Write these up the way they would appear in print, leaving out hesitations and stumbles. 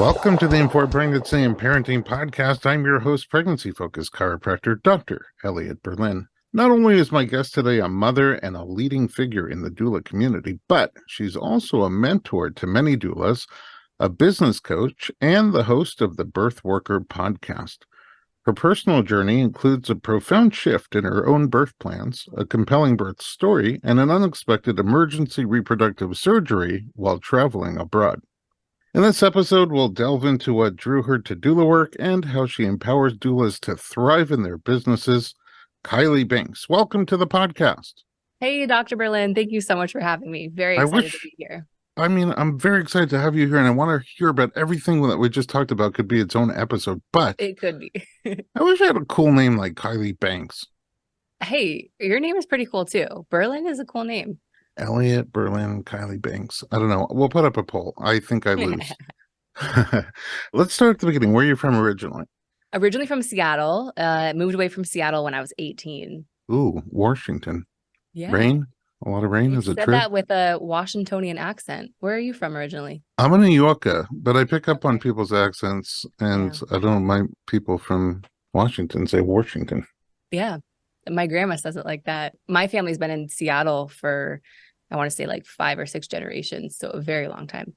Welcome to the Informed Pregnancy and Parenting Podcast. I'm your host, pregnancy-focused chiropractor, Dr. Elliot Berlin. Not only is my guest today a mother and a leading figure in the doula community, but she's also a mentor to many doulas, a business coach, and the host of the Birthworker Podcast. Her personal journey includes a profound shift in her own birth plans, a compelling birth story, and an unexpected emergency reproductive surgery while traveling abroad. In this episode, we'll delve into what drew her to doula work and how she empowers doulas to thrive in their businesses. Kyleigh Banks, welcome to the podcast. Hey, Dr. Berlin. Thank you so much for having me. Very excited to be here. I'm very excited to have you here, and I want to hear about everything that we just talked about. Could be its own episode, but it could be. I wish I had a cool name like Kyleigh Banks. Hey, your name is pretty cool too. Berlin is a cool name. Elliot Berlin, Kyleigh Banks. I don't know. We'll put up a poll. I think I lose. Let's start at the beginning. Where are you from originally? Originally from Seattle. Moved away from Seattle when I was 18. Ooh, Washington. Yeah. Rain? A lot of rain? You Is it said true? that with a Washingtonian accent. Where are you from originally? I'm a New Yorker, but I pick up on people's accents, and I don't mind people from Washington say Washington. Yeah. My grandma says it like that. My family's been in Seattle for, I want to say like 5 or 6 generations. So a very long time.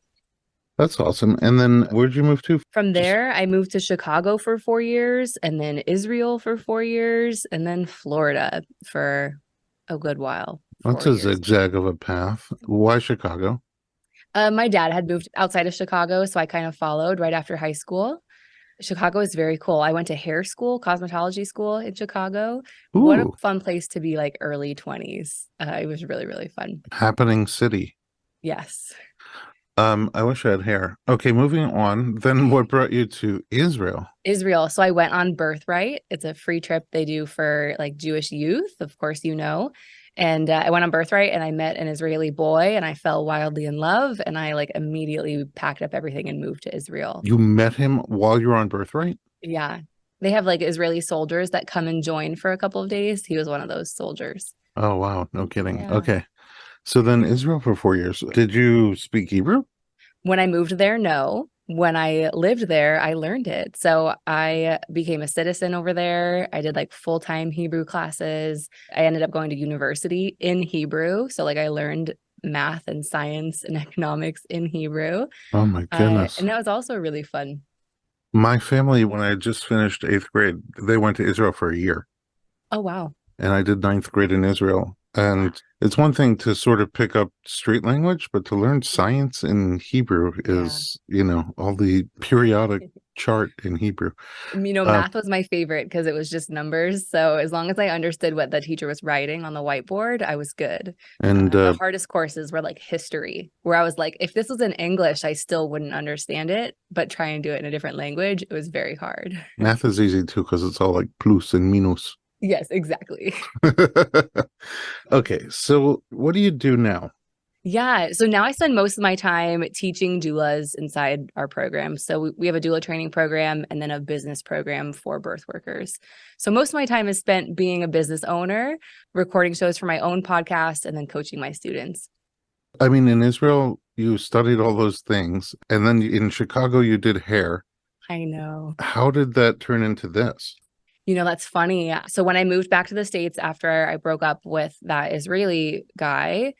That's awesome. And then where'd you move to? From there, I moved to Chicago for 4 years, and then Israel for 4 years, and then Florida for a good while. That's a zigzag of a path. Why Chicago? My dad had moved outside of Chicago, so I kind of followed right after high school. Chicago is very cool. I went to hair school, cosmetology school in Chicago. Ooh. What a fun place to be, like early 20s. It was really, really fun. Happening city. Yes. I wish I had hair. Okay, moving on. Then what brought you to Israel? Israel. So I went on Birthright. It's a free trip they do for like Jewish youth, of course, you know. And I went on Birthright and I met an Israeli boy and I fell wildly in love. And I like immediately packed up everything and moved to Israel. You met him while you were on Birthright? Yeah. They have like Israeli soldiers that come and join for a couple of days. He was one of those soldiers. Oh, wow. No kidding. Yeah. Okay. So then Israel for 4 years. Did you speak Hebrew? When I moved there, no. When I lived there, I learned it. So I became a citizen over there. I did like full-time Hebrew classes. I ended up going to university in Hebrew. So like I learned math and science and economics in Hebrew. Oh my goodness. And that was also really fun. My family, when I just finished 8th grade, they went to Israel for a year. Oh, wow. And I did 9th grade in Israel. And it's one thing to sort of pick up street language, but to learn science in Hebrew is, you know, all the periodic chart in Hebrew. You know, math was my favorite because it was just numbers. So as long as I understood what the teacher was writing on the whiteboard, I was good. And the hardest courses were like history, where I was like, if this was in English, I still wouldn't understand it, but try and do it in a different language. It was very hard. Math is easy too, because it's all like plus and minus. Yes, exactly. Okay, so what do you do now? Yeah, so now I spend most of my time teaching doulas inside our program. So we have a doula training program and then a business program for birth workers. So most of my time is spent being a business owner, recording shows for my own podcast, and then coaching my students. I mean, in Israel, you studied all those things, and then in Chicago, you did hair. I know. How did that turn into this? You know, that's funny. So when I moved back to the States after I broke up with that Israeli guy,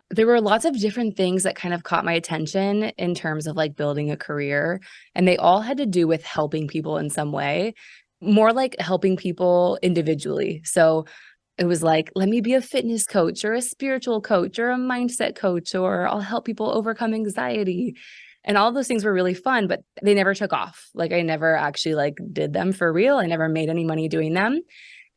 there were lots of different things that kind of caught my attention in terms of like building a career. And they all had to do with helping people in some way, more like helping people individually. So it was like, let me be a fitness coach or a spiritual coach or a mindset coach, or I'll help people overcome anxiety. And all those things were really fun, but they never took off. Like I never actually like did them for real. I never made any money doing them.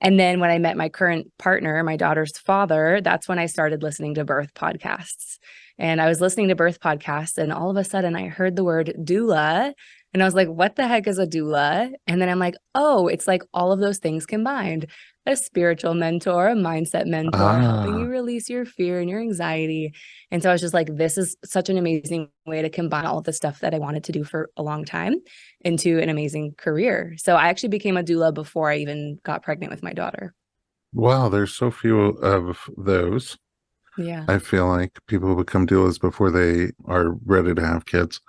And then when I met my current partner, my daughter's father, that's when I started listening to birth podcasts. And I was listening to birth podcasts and all of a sudden I heard the word doula and I was like, what the heck is a doula? And then I'm like, oh, it's like all of those things combined. A spiritual mentor, a mindset mentor, helping you release your fear and your anxiety. And so I was just like, this is such an amazing way to combine all of the stuff that I wanted to do for a long time into an amazing career. So I actually became a doula before I even got pregnant with my daughter. Wow, there's so few of those. Yeah. I feel like people become doulas before they are ready to have kids.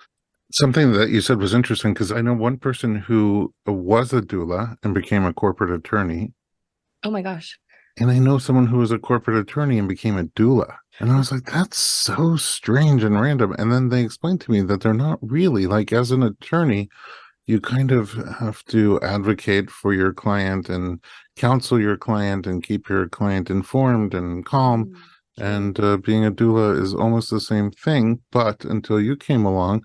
Something that you said was interesting because I know one person who was a doula and became a corporate attorney. Oh my gosh. And I know someone who was a corporate attorney and became a doula. And I was like, that's so strange and random. And then they explained to me that they're not really. Like, as an attorney, you kind of have to advocate for your client and counsel your client and keep your client informed and calm. True. And being a doula is almost the same thing. But until you came along,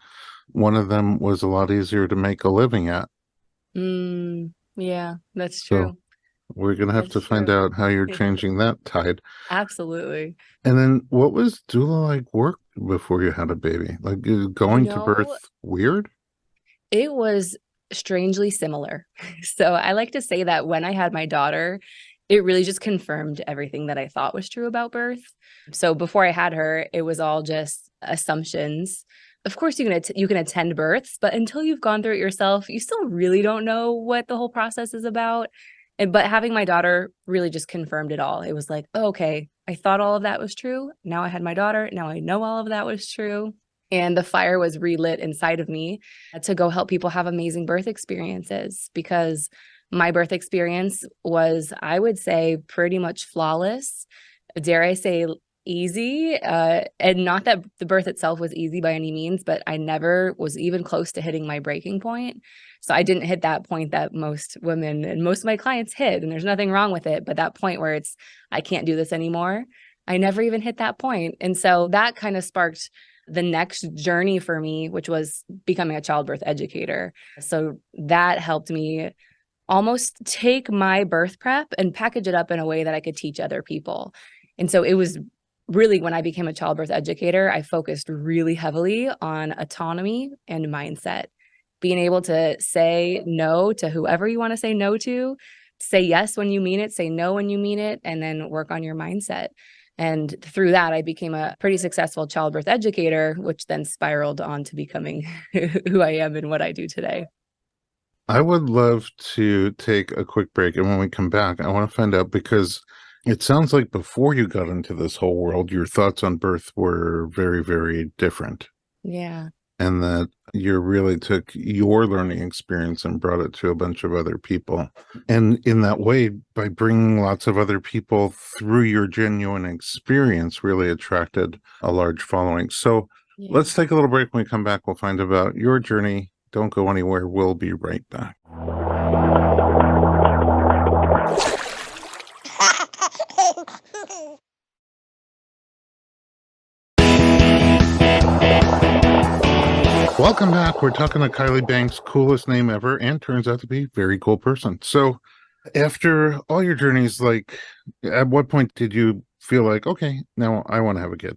one of them was a lot easier to make a living at. Yeah, that's So true. we're going to have to That's find true. out how you're changing that tide. Absolutely. And then what was doula like work before you had a baby? Like, is You going to know, birth weird? it was strangely similar. So I like to say that when I had my daughter, it really just confirmed everything that I thought was true about birth. So before I had her, it was all just assumptions. Of course, you can attend births, but until you've gone through it yourself, you still really don't know what the whole process is about. But having my daughter really just confirmed it all. It was like, oh, okay, I thought all of that was true. Now I had my daughter. Now I know all of that was true. And the fire was relit inside of me to go help people have amazing birth experiences, because my birth experience was, I would say, pretty much flawless. Dare I say, easy. And not that the birth itself was easy by any means, but I never was even close to hitting my breaking point. So I didn't hit that point that most women and most of my clients hit, and there's nothing wrong with it. But that point where it's, I can't do this anymore, I never even hit that point. And so that kind of sparked the next journey for me, which was becoming a childbirth educator. So that helped me almost take my birth prep and package it up in a way that I could teach other people. And so it was really, when I became a childbirth educator, I focused really heavily on autonomy and mindset, being able to say no to whoever you want to say no to, say yes when you mean it, say no when you mean it, and then work on your mindset. And through that, I became a pretty successful childbirth educator, which then spiraled on to becoming who I am and what I do today. I would love to take a quick break. And when we come back, I want to find out because it sounds like before you got into this whole world, your thoughts on birth were very, very different. Yeah. And that you really took your learning experience and brought it to a bunch of other people. And in that way, by bringing lots of other people through your genuine experience, really attracted a large following. So let's take a little break. When we come back, we'll find about your journey. Don't go anywhere. We'll be right back. Welcome back. We're talking to Kyleigh Banks, coolest name ever, and turns out to be a very cool person. So after all your journeys, like, at what point did you feel like, okay, now I want to have a kid?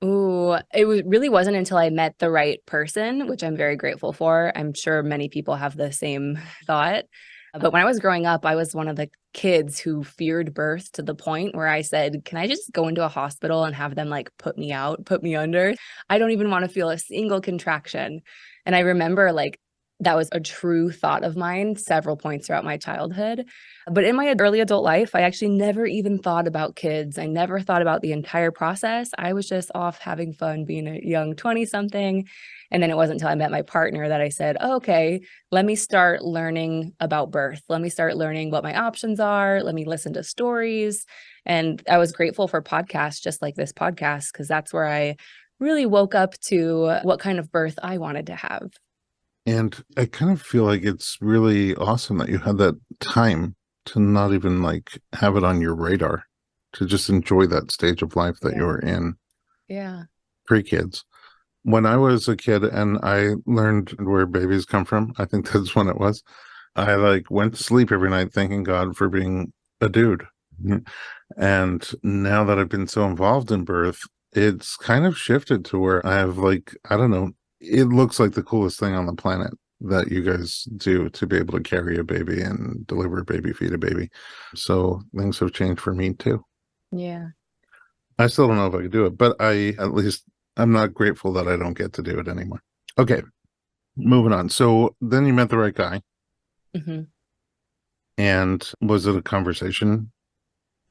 Ooh, really wasn't until I met the right person, which I'm very grateful for. I'm sure many people have the same thought. But when I was growing up, I was one of the kids who feared birth to the point where I said, can I just go into a hospital and have them like put me out, put me under? I don't even want to feel a single contraction. And I remember like that was a true thought of mine several points throughout my childhood. But in my early adult life, I actually never even thought about kids. I never thought about the entire process. I was just off having fun being a young 20-something. And then it wasn't until I met my partner that I said, oh, okay, let me start learning about birth. Let me start learning what my options are. Let me listen to stories. And I was grateful for podcasts just like this podcast, because that's where I really woke up to what kind of birth I wanted to have. And I kind of feel like it's really awesome that you had that time to not even like have it on your radar, to just enjoy that stage of life that you were in. Yeah. Pre-kids. When I was a kid and I learned where babies come from, I think that's when it was. I like went to sleep every night thanking God for being a dude. And now that I've been so involved in birth, it's kind of shifted to where I have like, I don't know, it looks like the coolest thing on the planet that you guys do to be able to carry a baby and deliver a baby, feed a baby. So things have changed for me too. Yeah. I still don't know if I could do it, but I'm not grateful that I don't get to do it anymore. Okay, moving on. So then you met the right guy. Mm-hmm. And was it a conversation?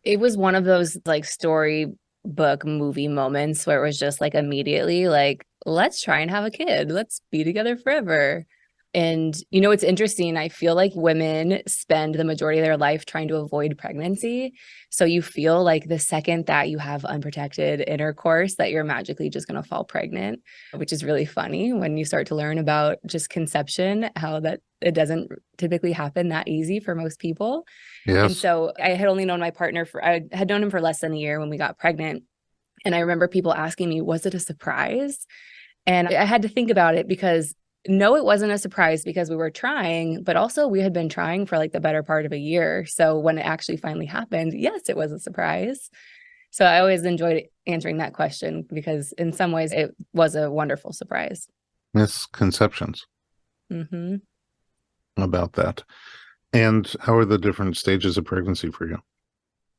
It was one of those like storybook movie moments where it was just like immediately like, let's try and have a kid. Let's be together forever. And, it's interesting. I feel like women spend the majority of their life trying to avoid pregnancy. So you feel like the second that you have unprotected intercourse, that you're magically just going to fall pregnant, which is really funny when you start to learn about just conception, how that it doesn't typically happen that easy for most people. Yes. And so I had only known my partner I had known him for less than a year when we got pregnant. And I remember people asking me, was it a surprise? And I had to think about it because no, it wasn't a surprise because we were trying, but also we had been trying for like the better part of a year. So when it actually finally happened, yes, it was a surprise. So I always enjoyed answering that question because in some ways it was a wonderful surprise. Misconceptions about that. And how are the different stages of pregnancy for you?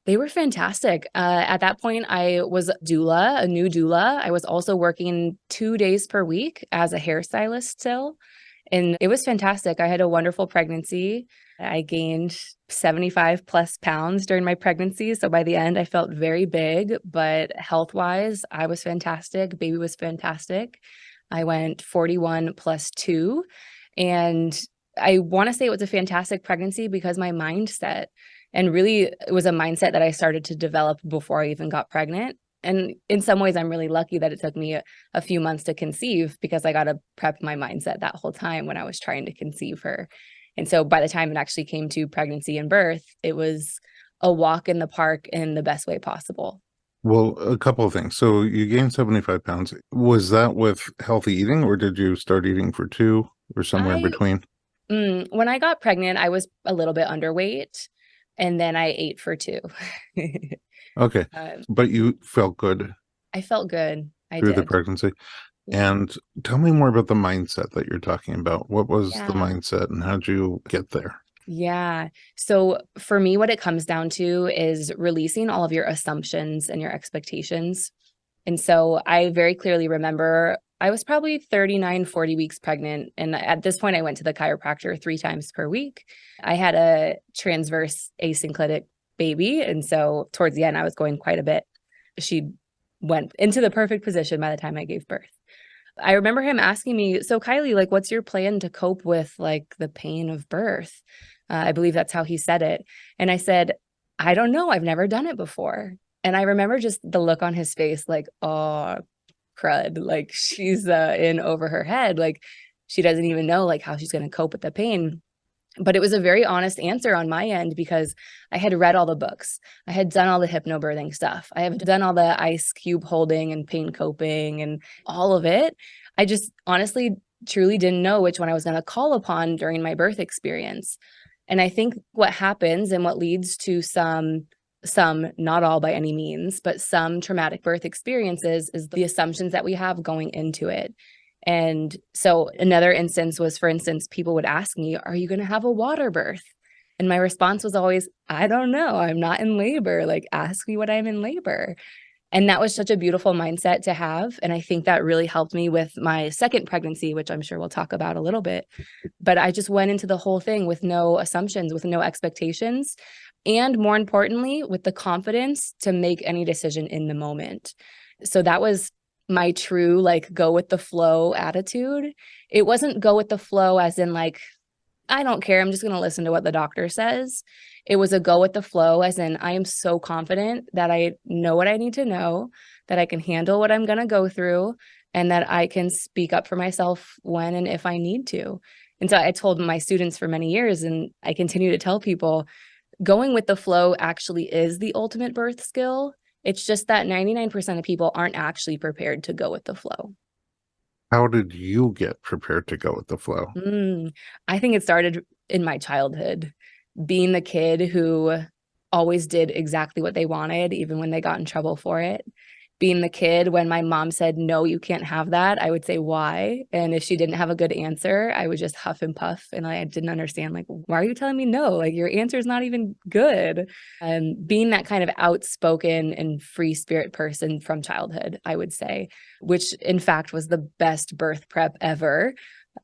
They were fantastic. At that point, I was a new doula. I was also working 2 days per week as a hairstylist still. And it was fantastic. I had a wonderful pregnancy. I gained 75 plus pounds during my pregnancy. So by the end, I felt very big, but health-wise, I was fantastic. Baby was fantastic. I went 41 plus 2. And I want to say it was a fantastic pregnancy because my mindset, and really, it was a mindset that I started to develop before I even got pregnant. And in some ways, I'm really lucky that it took me a few months to conceive because I got to prep my mindset that whole time when I was trying to conceive her. And so by the time it actually came to pregnancy and birth, it was a walk in the park in the best way possible. Well, a couple of things. So you gained 75 pounds. Was that with healthy eating, or did you start eating for 2 or somewhere in between? When I got pregnant, I was a little bit underweight. And then I ate for 2. Okay. But you felt good. I felt good. Through the pregnancy. Yeah. And tell me more about the mindset that you're talking about. What was the mindset and how'd you get there? Yeah. So for me, what it comes down to is releasing all of your assumptions and your expectations. And so I very clearly remember I was probably 39, 40 weeks pregnant. And at this point, I went to the chiropractor 3 times per week. I had a transverse asynclitic baby. And so towards the end, I was going quite a bit. She went into the perfect position by the time I gave birth. I remember him asking me, so Kyleigh, like, what's your plan to cope with like the pain of birth? I believe that's how he said it. And I said, I don't know. I've never done it before. And I remember just the look on his face, like, oh, crud, like she's in over her head. Like she doesn't even know like how she's going to cope with the pain. But it was a very honest answer on my end because I had read all the books. I had done all the hypnobirthing stuff. I have done all the ice cube holding and pain coping and all of it. I just honestly, truly didn't know which one I was going to call upon during my birth experience. And I think what happens and what leads to some, not all by any means, but some traumatic birth experiences is the assumptions that we have going into it. And so another instance was, for instance, people would ask me, are you going to have a water birth? And my response was always, I don't know. I'm not in labor. Like, ask me when I'm in labor. And that was such a beautiful mindset to have. And I think that really helped me with my second pregnancy, which I'm sure we'll talk about a little bit. But I just went into the whole thing with no assumptions, with no expectations. And more importantly, with the confidence to make any decision in the moment. So that was my true, like, go with the flow attitude. It wasn't go with the flow as in like, I don't care, I'm just going to listen to what the doctor says. It was a go with the flow as in I am so confident that I know what I need to know, that I can handle what I'm going to go through, and that I can speak up for myself when and if I need to. And so I told my students for many years, and I continue to tell people, going with the flow actually is the ultimate birth skill. It's just that 99% of people aren't actually prepared to go with the flow. How did you get prepared to go with the flow? I think it started in my childhood, being the kid who always did exactly what they wanted, even when they got in trouble for it. Being the kid when my mom said, no, you can't have that, I would say, why? And if she didn't have a good answer, I would just huff and puff. And I didn't understand, like, why are you telling me no? Like, your answer is not even good. Being that kind of outspoken and free spirit person from childhood, I would say, which in fact was the best birth prep ever.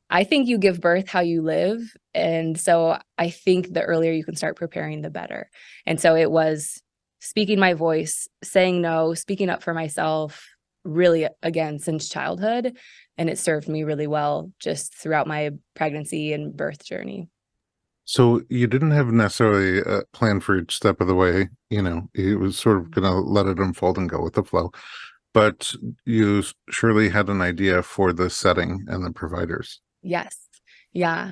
I think you give birth how you live. And so I think the earlier you can start preparing, the better. And so it was speaking my voice, saying no, speaking up for myself, really, again, since childhood. And it served me really well just throughout my pregnancy and birth journey. So you didn't have necessarily a plan for each step of the way, it was sort of going to let it unfold and go with the flow, but you surely had an idea for the setting and the providers. Yes. Yeah.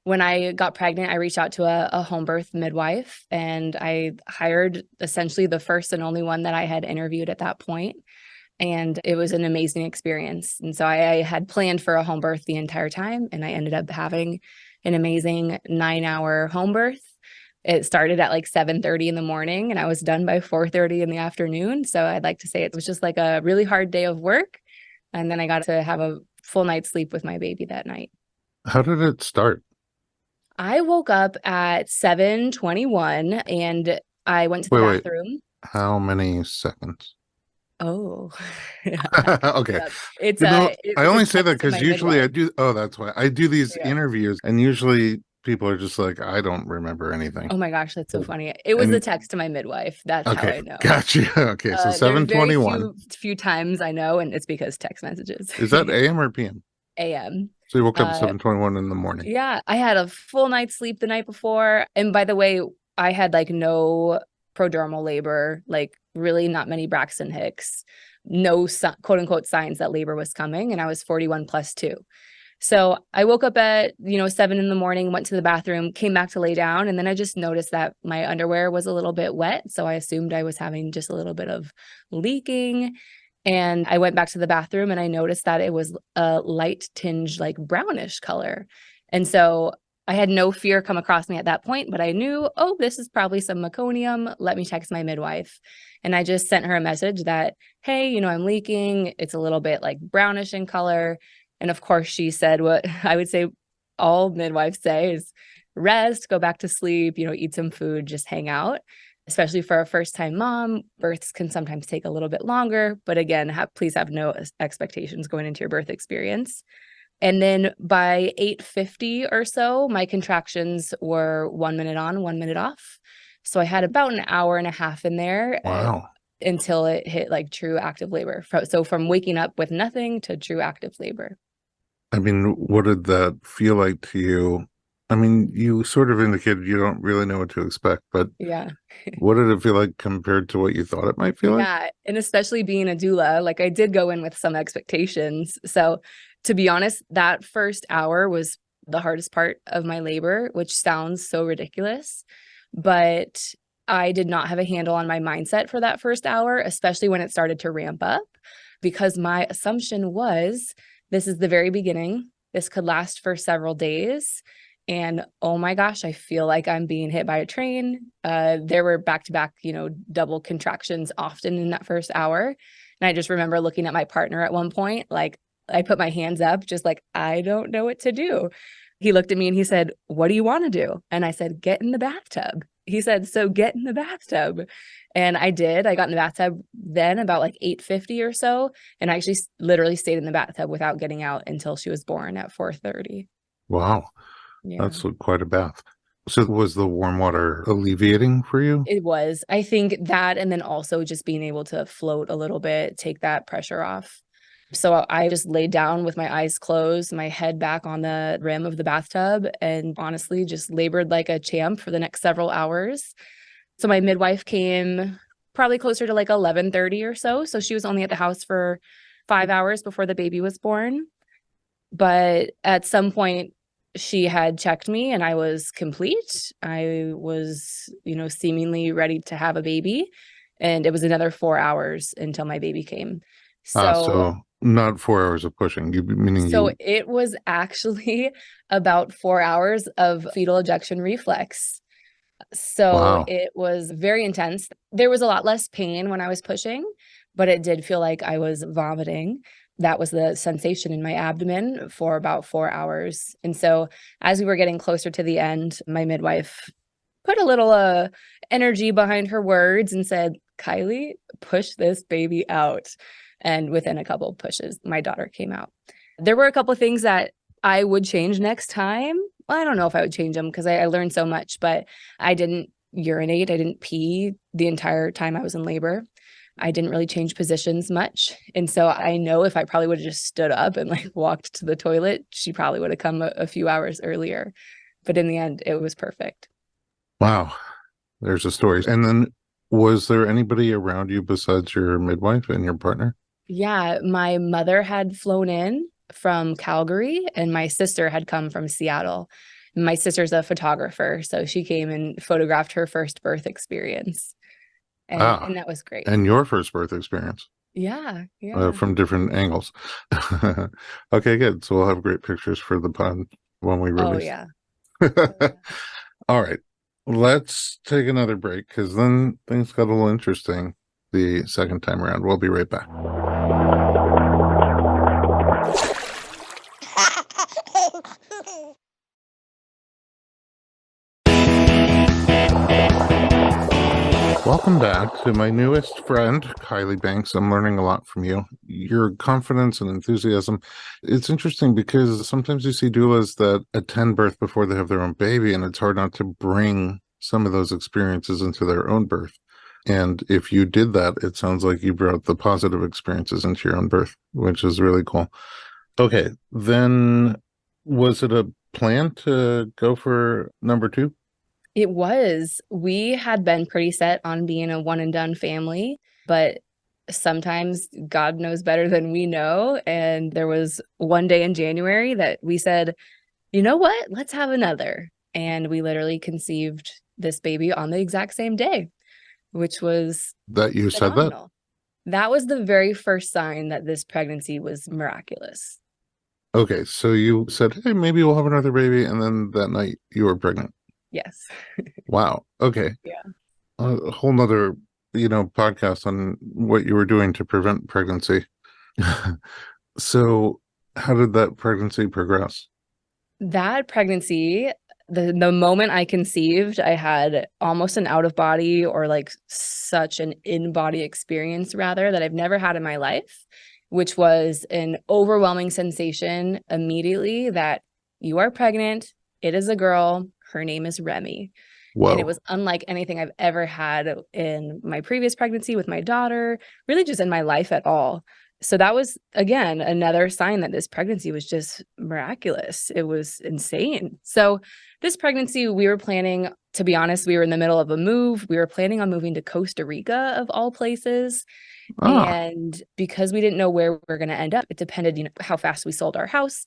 When I got pregnant, I reached out to a home birth midwife, and I hired essentially the first and only one that I had interviewed at that point. And it was an amazing experience. And so I had planned for a home birth the entire time, and I ended up having an amazing 9-hour home birth. It started at like 7:30 in the morning, and I was done by 4:30 in the afternoon. So I'd like to say it was just like a really hard day of work. And then I got to have a full night's sleep with my baby that night. How did it start? I woke up at 7:21 and I went to the bathroom. How many seconds? Oh, okay. It's I only say that text to because my usually I midwife. do. Oh, that's why I do these Yeah. interviews, and usually people are just like, I don't remember anything. Oh my gosh, that's so funny. It was the text to my midwife. That's how I know. Gotcha. Okay, so There's very 7:21. few times I know, and it's because text messages. Is that AM or PM? AM. So you woke up at 7:21 in the morning. Yeah, I had a full night's sleep the night before. And by the way, I had like no prodromal labor, like really not many Braxton Hicks, no quote unquote signs that labor was coming. And I was 41 plus 2. So I woke up at, 7 in the morning, went to the bathroom, came back to lay down. And then I just noticed that my underwear was a little bit wet. So I assumed I was having just a little bit of leaking. And I went back to the bathroom and I noticed that it was a light tinge, like brownish color. And so I had no fear come across me at that point, but I knew, oh, this is probably some meconium. Let me text my midwife. And I just sent her a message that, hey, I'm leaking. It's a little bit like brownish in color. And of course, she said what I would say all midwives say is rest, go back to sleep, eat some food, just hang out. Especially for a first-time mom, births can sometimes take a little bit longer. But again, please have no expectations going into your birth experience. And then by 8:50 or so, my contractions were 1 minute on, 1 minute off. So I had about an hour and a half in there. Wow. Until it hit like true active labor. So from waking up with nothing to true active labor. I mean, what did that feel like to you? I mean, you sort of indicated you don't really know what to expect, but yeah. What did it feel like compared to what you thought it might feel like? Yeah. And especially being a doula, like I did go in with some expectations. So to be honest, that first hour was the hardest part of my labor, which sounds so ridiculous, but I did not have a handle on my mindset for that first hour, especially when it started to ramp up, because my assumption was this is the very beginning. This could last for several days. And oh my gosh, I feel like I'm being hit by a train. There were back-to-back, double contractions often in that first hour. And I just remember looking at my partner at one point, like I put my hands up, just like, I don't know what to do. He looked at me and he said, what do you want to do? And I said, get in the bathtub. He said, so get in the bathtub. And I did. I got in the bathtub then about like 8:50 or so. And I actually literally stayed in the bathtub without getting out until she was born at 4:30. Wow. Yeah. That's quite a bath. So was the warm water alleviating for you? It was. I think that, and then also just being able to float a little bit, take that pressure off. So I just laid down with my eyes closed, my head back on the rim of the bathtub, and honestly just labored like a champ for the next several hours. So my midwife came probably closer to like 11:30 or so. So she was only at the house for 5 hours before the baby was born. But at some point, she had checked me and I was complete. I was, seemingly ready to have a baby. And it was another 4 hours until my baby came. So not 4 hours of pushing, it was actually about 4 hours of fetal ejection reflex. So wow. It was very intense. There was a lot less pain when I was pushing, but it did feel like I was vomiting. That was the sensation in my abdomen for about 4 hours. And so as we were getting closer to the end, my midwife put a little energy behind her words and said, Kyleigh, push this baby out. And within a couple of pushes, my daughter came out. There were a couple of things that I would change next time. Well, I don't know if I would change them because I learned so much, but I didn't urinate. I didn't pee the entire time I was in labor. I didn't really change positions much. And so I know if I probably would have just stood up and like walked to the toilet, she probably would have come a few hours earlier. But in the end, it was perfect. Wow. There's a story. And then was there anybody around you besides your midwife and your partner? Yeah, my mother had flown in from Calgary and my sister had come from Seattle. My sister's a photographer, so she came and photographed her first birth experience. And that was great. And your first birth experience. Yeah. From different angles. Okay, good. So we'll have great pictures for the pod when we release. Oh, yeah. All right. Let's take another break because then things got a little interesting the second time around. We'll be right back. Welcome back to my newest friend, Kyleigh Banks. I'm learning a lot from you. Your confidence and enthusiasm. It's interesting because sometimes you see doulas that attend birth before they have their own baby, and it's hard not to bring some of those experiences into their own birth. And if you did that, it sounds like you brought the positive experiences into your own birth, which is really cool. Okay, then was it a plan to go for number 2? It was. We had been pretty set on being a one and done family, but sometimes God knows better than we know. And there was one day in January that we said, you know what? Let's have another. And we literally conceived this baby on the exact same day, which was That you phenomenal. said that? That was the very first sign that this pregnancy was miraculous. Okay, so you said, hey, maybe we'll have another baby. And then that night you were pregnant. Yes. Wow. Okay. Yeah. A whole nother, podcast on what you were doing to prevent pregnancy. So how did that pregnancy progress? That pregnancy, the moment I conceived, I had almost an out of body or like such an in body experience rather that I've never had in my life, which was an overwhelming sensation immediately that you are pregnant. It is a girl. Her name is Remy. Whoa. And it was unlike anything I've ever had in my previous pregnancy with my daughter, really just in my life at all. So that was, again, another sign that this pregnancy was just miraculous. It was insane. So this pregnancy, we were planning, to be honest, we were in the middle of a move. We were planning on moving to Costa Rica, of all places. And because we didn't know where we were going to end up, it depended, how fast we sold our house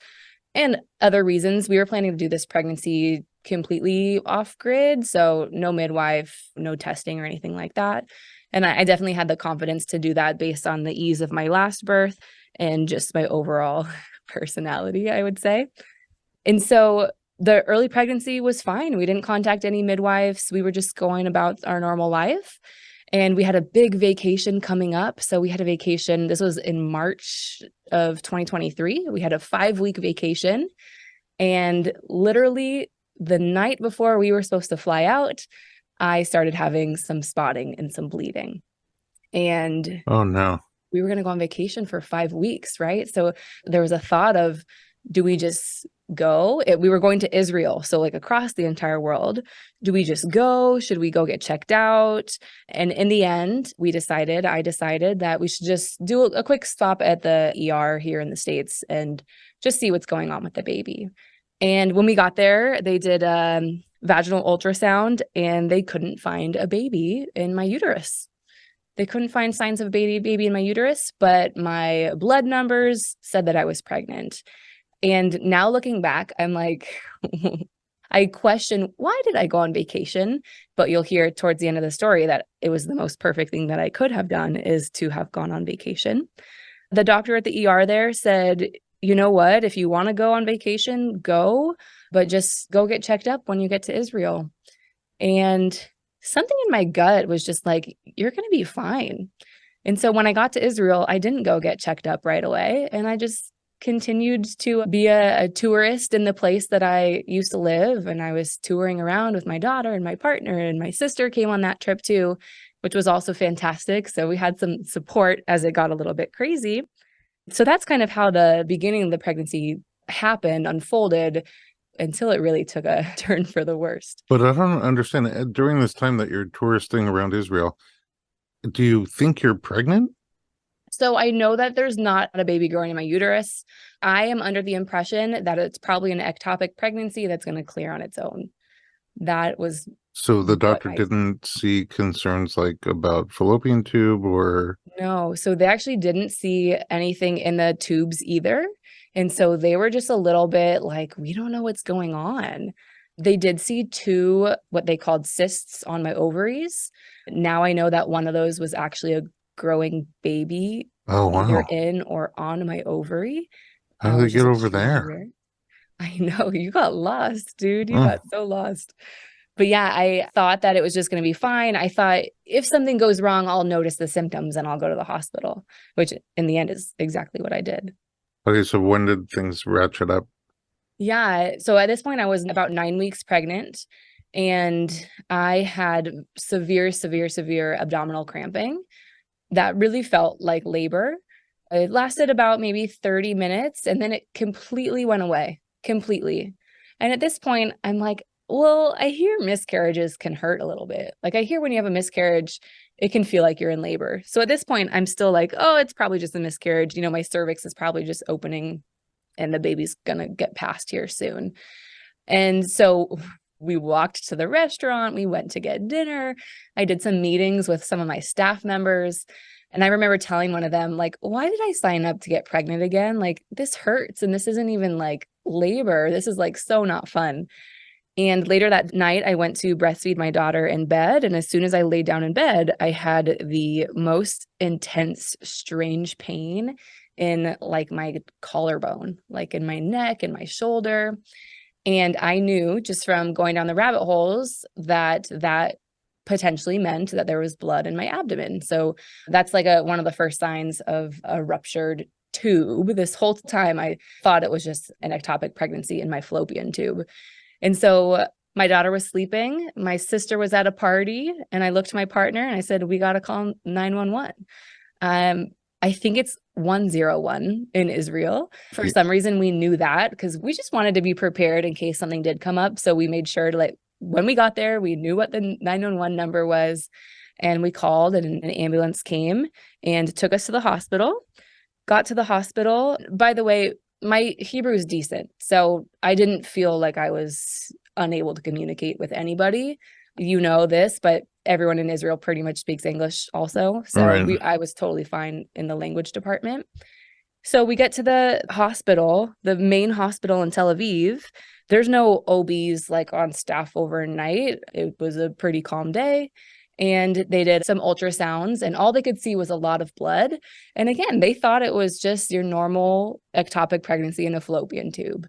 and other reasons. We were planning to do this pregnancy completely off grid. So no midwife, no testing or anything like that. And I definitely had the confidence to do that based on the ease of my last birth and just my overall personality, I would say. And so the early pregnancy was fine. We didn't contact any midwives. We were just going about our normal life. And we had a big vacation coming up. So we had a vacation. This was in March of 2023. We had a 5-week vacation. And literally the night before we were supposed to fly out, I started having some spotting and some bleeding. And oh no, we were going to go on vacation for 5 weeks, right? So there was a thought of, do we just go? We were going to Israel, so like across the entire world. Do we just go? Should we go get checked out? And in the end, I decided that we should just do a quick stop at the ER here in the States and just see what's going on with the baby. And when we got there, they did vaginal ultrasound and they couldn't find a baby in my uterus. They couldn't find signs of a baby in my uterus, but my blood numbers said that I was pregnant. And now looking back, I'm like, I question, why did I go on vacation? But you'll hear towards the end of the story that it was the most perfect thing that I could have done is to have gone on vacation. The doctor at the ER there said, you know what, if you want to go on vacation, go, but just go get checked up when you get to Israel. And something in my gut was just like, you're going to be fine. And so when I got to Israel, I didn't go get checked up right away. And I just continued to be a tourist in the place that I used to live. And I was touring around with my daughter and my partner, and my sister came on that trip too, which was also fantastic. So we had some support as it got a little bit crazy. So that's kind of how the beginning of the pregnancy happened, unfolded, until it really took a turn for the worst. But I don't understand. During this time that you're touristing around Israel, do you think you're pregnant? So I know that there's not a baby growing in my uterus. I am under the impression that it's probably an ectopic pregnancy that's going to clear on its own. That was So the what doctor didn't see concerns like about fallopian tube or... No. So they actually didn't see anything in the tubes either. And so they were just a little bit like, we don't know what's going on. They did see two, what they called cysts on my ovaries. Now I know that one of those was actually a growing baby, Oh, either wow. in or on my ovary, How did they which get is over extremely there? weird. I know, you got lost, dude. You Oh, got so lost. But yeah, I thought that it was just going to be fine. I thought if something goes wrong, I'll notice the symptoms and I'll go to the hospital, which in the end is exactly what I did. okay, so when did things ratchet up? Yeah. So at this point, I was about 9 weeks pregnant and I had severe abdominal cramping that really felt like labor. It lasted about maybe 30 minutes and then it completely went away, completely. And at this point, I'm like, well, I hear miscarriages can hurt a little bit. Like I hear when you have a miscarriage, it can feel like you're in labor. So at this point, I'm still like, oh, it's probably just a miscarriage. You know, my cervix is probably just opening and the baby's going to get past here soon. And so we walked to the restaurant, we went to get dinner. I did some meetings with some of my staff members. And I remember telling one of them, like, why did I sign up to get pregnant again? Like, this hurts. And this isn't even like labor. This is like so not fun. And later that night, I went to breastfeed my daughter in bed. And as soon as I laid down in bed, I had the most intense, strange pain in like my collarbone, like in my neck and my shoulder. And I knew just from going down the rabbit holes that that potentially meant that there was blood in my abdomen. So that's like one of the first signs of a ruptured tube. This whole time I thought it was just an ectopic pregnancy in my fallopian tube. And so my daughter was sleeping, my sister was at a party, and I looked at my partner and I said, we got to call 911. I think it's 101 in Israel. For some reason, we knew that because we just wanted to be prepared in case something did come up. So we made sure to like, when we got there, we knew what the 911 number was. And we called and an ambulance came and took us to the hospital. Got to the hospital. By the way, my Hebrew is decent. So I didn't feel like I was unable to communicate with anybody. You know this, but everyone in Israel pretty much speaks English also. So Right. I was totally fine in the language department. So we get to the hospital, the main hospital in Tel Aviv. There's no OBs like on staff overnight. It was a pretty calm day. And they did some ultrasounds and all they could see was a lot of blood. And again, they thought it was just your normal ectopic pregnancy in a fallopian tube.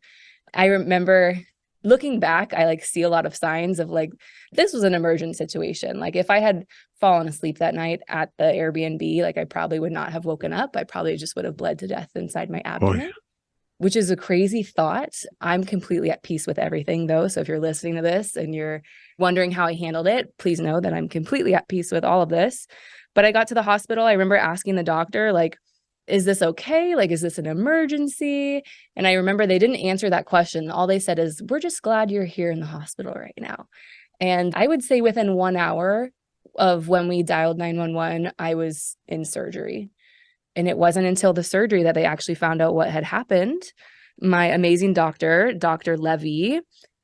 I remember looking back, I like see a lot of signs of like, this was an emergent situation. Like if I had fallen asleep that night at the Airbnb, like I probably would not have woken up. I probably just would have bled to death inside my abdomen, which is a crazy thought. I'm completely at peace with everything though. So if you're listening to this and you're wondering how I handled it, please know that I'm completely at peace with all of this. But I got to the hospital. I remember asking the doctor, like, is this okay? Like, is this an emergency? And I remember they didn't answer that question. All they said is, we're just glad you're here in the hospital right now. And I would say within 1 hour of when we dialed 911, I was in surgery. And it wasn't until the surgery that they actually found out what had happened. My amazing doctor, Dr. Levy,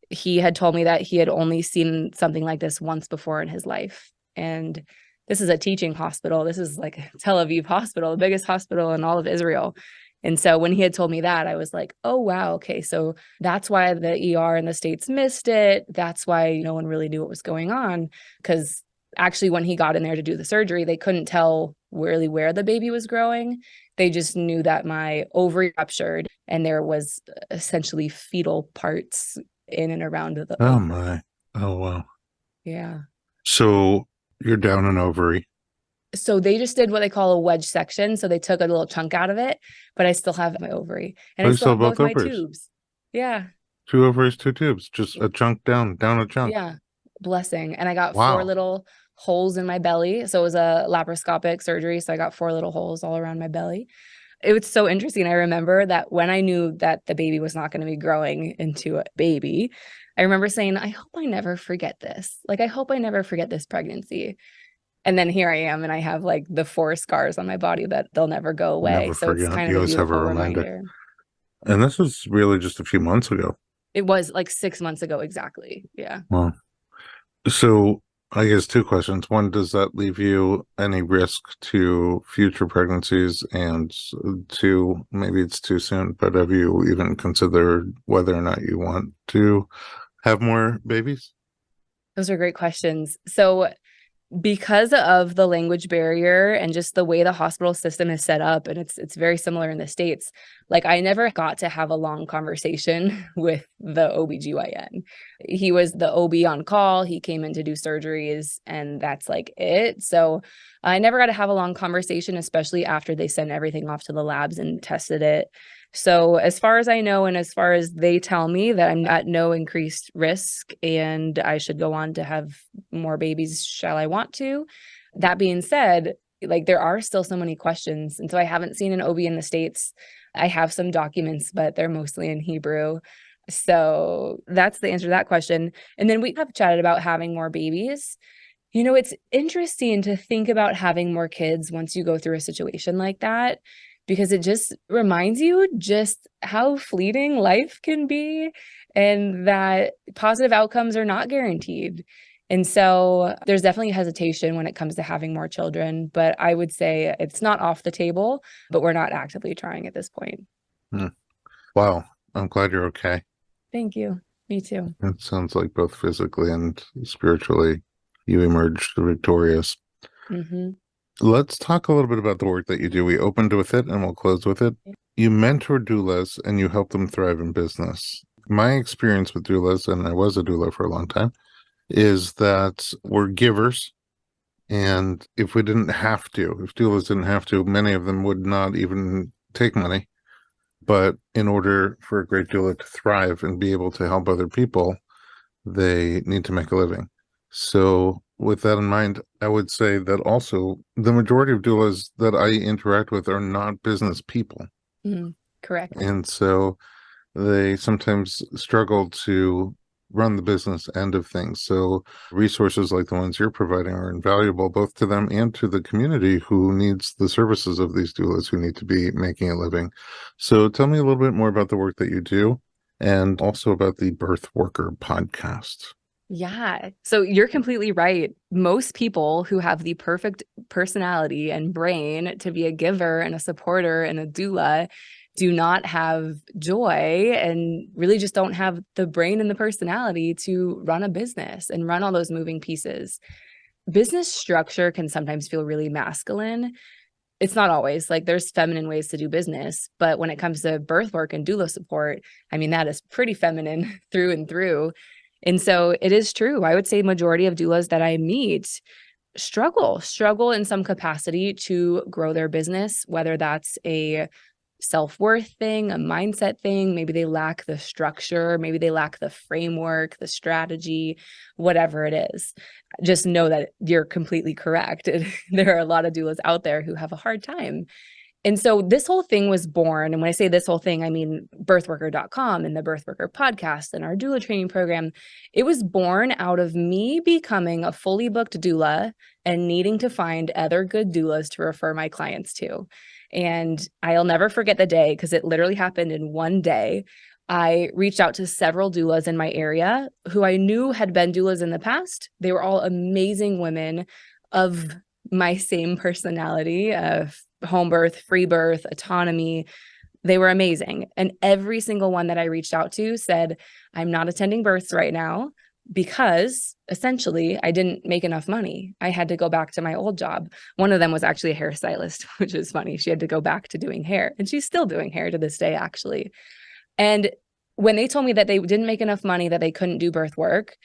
he had told me that he had only seen something like this once before in his life. And this is a teaching hospital. This is like Tel Aviv hospital, the biggest hospital in all of Israel. And so when he had told me that, I was like, oh, wow. Okay. So that's why the ER in the States missed it. That's why no one really knew what was going on. Because actually, when he got in there to do the surgery, they couldn't tell really where the baby was growing. They just knew that my ovary ruptured and there was essentially fetal parts in and around the Oh ovary. my. Oh wow. Yeah. So you're down an ovary. So they just did what they call a wedge section. So they took a little chunk out of it, but I still have my ovary and Oh, I you still still have have both both my ovaries. tubes. Yeah. 2 ovaries, 2 tubes. Just a chunk down a chunk. Yeah. Blessing. And I got 4 Wow. little holes in my belly. So it was a laparoscopic surgery. So I got 4 little holes all around my belly. It was so interesting. I remember that when I knew that the baby was not going to be growing into a baby, I remember saying, I hope I never forget this. Like, I hope I never forget this pregnancy. And then here I am, and I have like the 4 scars on my body that they'll never go away. Never So it's forget. kind You of a always have a beautiful reminder. reminder. And this was really just a few months ago. It was like 6 months ago exactly. Yeah. Well, so I guess 2 questions. One, does that leave you any risk to future pregnancies? And two, maybe it's too soon, but have you even considered whether or not you want to have more babies? Those are great questions. So because of the language barrier and just the way the hospital system is set up, and it's very similar in the States, like I never got to have a long conversation with the OBGYN. He was the OB on call. He came in to do surgeries, and that's like it. So I never got to have a long conversation, especially after they sent everything off to the labs and tested it. So as far as I know, and as far as they tell me, that I'm at no increased risk and I should go on to have more babies, shall I want to. That being said, like there are still so many questions. And so I haven't seen an OB in the States. I have some documents, but they're mostly in Hebrew. So that's the answer to that question. And then we have chatted about having more babies. You know, it's interesting to think about having more kids once you go through a situation like that, because it just reminds you just how fleeting life can be and that positive outcomes are not guaranteed. And so there's definitely hesitation when it comes to having more children, but I would say it's not off the table, but we're not actively trying at this point. Wow. I'm glad you're okay. Thank you. Me too. It sounds like both physically and spiritually you emerged victorious. Mm-hmm. Let's talk a little bit about the work that you do. We opened with it and we'll close with it. You mentor doulas and you help them thrive in business. My experience with doulas, and I was a doula for a long time, is that we're givers. And if we didn't have to, if doulas didn't have to, many of them would not even take money. But in order for a great doula to thrive and be able to help other people, they need to make a living. So with that in mind, I would say that also the majority of doulas that I interact with are not business people. Correct. And so they sometimes struggle to run the business end of things. So resources like the ones you're providing are invaluable both to them and to the community who needs the services of these doulas who need to be making a living. So tell me a little bit more about the work that you do and also about the Birthworker podcast. Yeah. So you're completely right. Most people who have the perfect personality and brain to be a giver and a supporter and a doula do not have joy and really just don't have the brain and the personality to run a business and run all those moving pieces. Business structure can sometimes feel really masculine. It's not always. Like there's feminine ways to do business, but when it comes to birth work and doula support, I mean, that is pretty feminine through and through. And so it is true. I would say majority of doulas that I meet struggle in some capacity to grow their business, whether that's a self-worth thing, a mindset thing. Maybe they lack the structure, maybe they lack the framework, the strategy, whatever it is. Just know that you're completely correct. There are a lot of doulas out there who have a hard time. And so this whole thing was born, and when I say this whole thing, I mean birthworker.com and the Birthworker Podcast and our doula training program. It was born out of me becoming a fully booked doula and needing to find other good doulas to refer my clients to. And I'll never forget the day because it literally happened in one day. I reached out to several doulas in my area who I knew had been doulas in the past. They were all amazing women of my same personality of home birth, free birth, autonomy. They were amazing. And every single one that I reached out to said, I'm not attending births right now because essentially I didn't make enough money. I had to go back to my old job. One of them was actually a hairstylist, which is funny. She had to go back to doing hair, and she's still doing hair to this day, actually. And when they told me that they didn't make enough money, that they couldn't do birth work,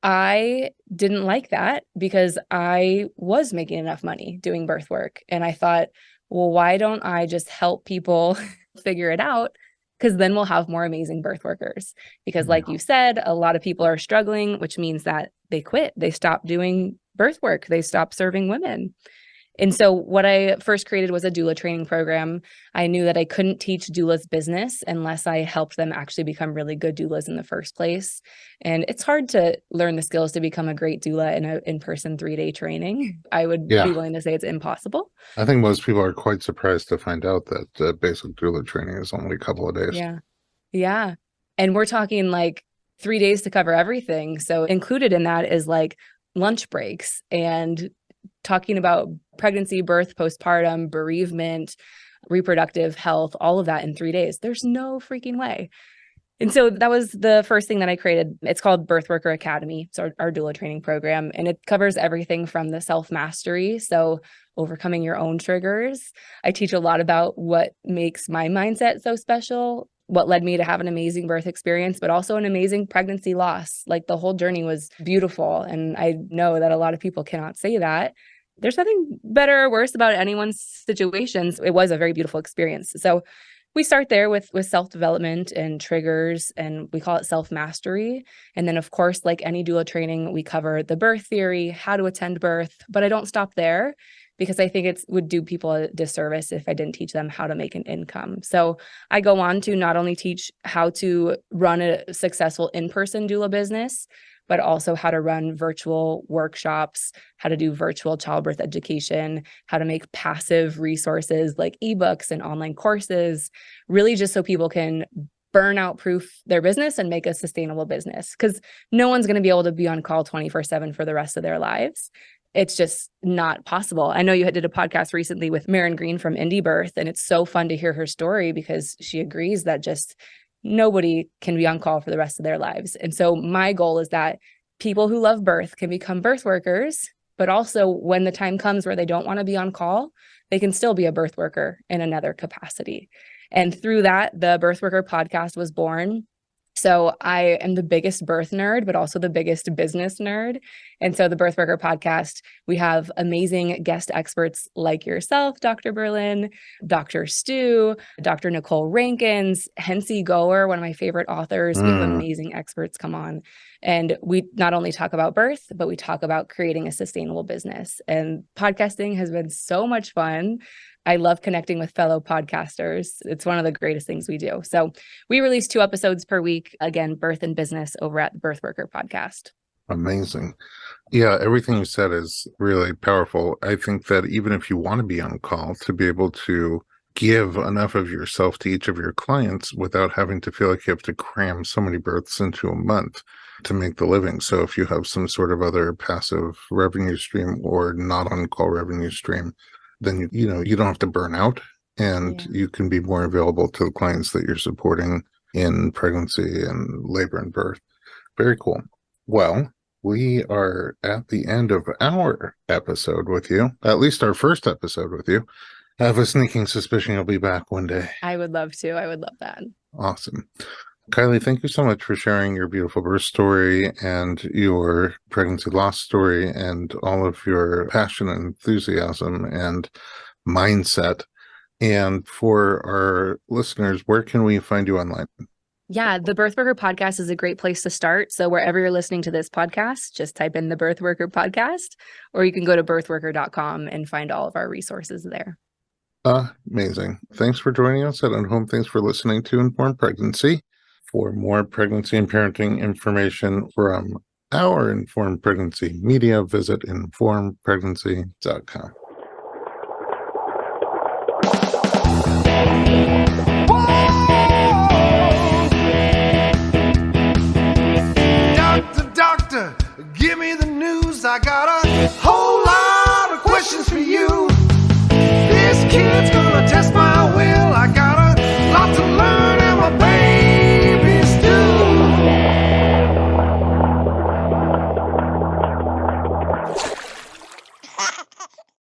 I didn't like that because I was making enough money doing birth work. And I thought, well, why don't I just help people figure it out? Because then we'll have more amazing birth workers. Because like you said, a lot of people are struggling, which means that they quit. They stop doing birth work. They stop serving women. And so what I first created was a doula training program. I knew that I couldn't teach doulas business unless I helped them actually become really good doulas in the first place. And it's hard to learn the skills to become a great doula in an in-person 3-day training. I would be willing to say it's impossible. I think most people are quite surprised to find out that basic doula training is only a couple of days. Yeah. And we're talking like 3 days to cover everything. So included in that is like lunch breaks and talking about pregnancy, birth, postpartum, bereavement, reproductive health, all of that in 3 days. There's no freaking way. And so that was the first thing that I created. It's called Birthworker Academy. It's our doula training program. And it covers everything from the self-mastery. So overcoming your own triggers. I teach a lot about what makes my mindset so special, what led me to have an amazing birth experience, but also an amazing pregnancy loss. Like the whole journey was beautiful. And I know that a lot of people cannot say that. There's nothing better or worse about anyone's situations. It was a very beautiful experience. So we start there with self-development and triggers, and we call it self-mastery. And then, of course, like any doula training, we cover the birth theory, how to attend birth. But I don't stop there because I think it would do people a disservice if I didn't teach them how to make an income. So I go on to not only teach how to run a successful in-person doula business, but also how to run virtual workshops, how to do virtual childbirth education, how to make passive resources like ebooks and online courses, really just so people can burnout proof their business and make a sustainable business. Because no one's going to be able to be on call 24/7 for the rest of their lives. It's just not possible. I know you did a podcast recently with Maren Green from Indie Birth, and it's so fun to hear her story because she agrees that just nobody can be on call for the rest of their lives. And so my goal is that people who love birth can become birth workers, but also when the time comes where they don't want to be on call, they can still be a birth worker in another capacity. And through that, the Birthworker podcast was born. So I am the biggest birth nerd, but also the biggest business nerd. And so the Birthworker podcast, we have amazing guest experts like yourself, Dr. Berlin, Dr. Stu, Dr. Nicole Rankins, Hensi Goer, one of my favorite authors. We have amazing experts come on. And we not only talk about birth, but we talk about creating a sustainable business. And podcasting has been so much fun. I love connecting with fellow podcasters. It's one of the greatest things we do. So we release 2 episodes per week, again, birth and business over at the Birthworker Podcast. Amazing. Yeah, everything you said is really powerful. I think that even if you want to be on call, to be able to give enough of yourself to each of your clients without having to feel like you have to cram so many births into a month to make the living. So if you have some sort of other passive revenue stream or not on call revenue stream, then you don't have to burn out, and you can be more available to the clients that you're supporting in pregnancy and labor and birth. Very cool. Well, we are at the end of our episode with you, at least our first episode with you. I have a sneaking suspicion you'll be back one day. I would love to. I would love that. Awesome. Kyleigh, thank you so much for sharing your beautiful birth story and your pregnancy loss story and all of your passion and enthusiasm and mindset. And for our listeners, where can we find you online? Yeah, the Birthworker Podcast is a great place to start. So wherever you're listening to this podcast, just type in the Birthworker Podcast, or you can go to birthworker.com and find all of our resources there. Amazing. Thanks for joining us at Home. Thanks for listening to Informed Pregnancy. For more pregnancy and parenting information from our Informed Pregnancy media, visit informedpregnancy.com. Doctor, give me the news. I got a whole lot of questions for you. This kid's gonna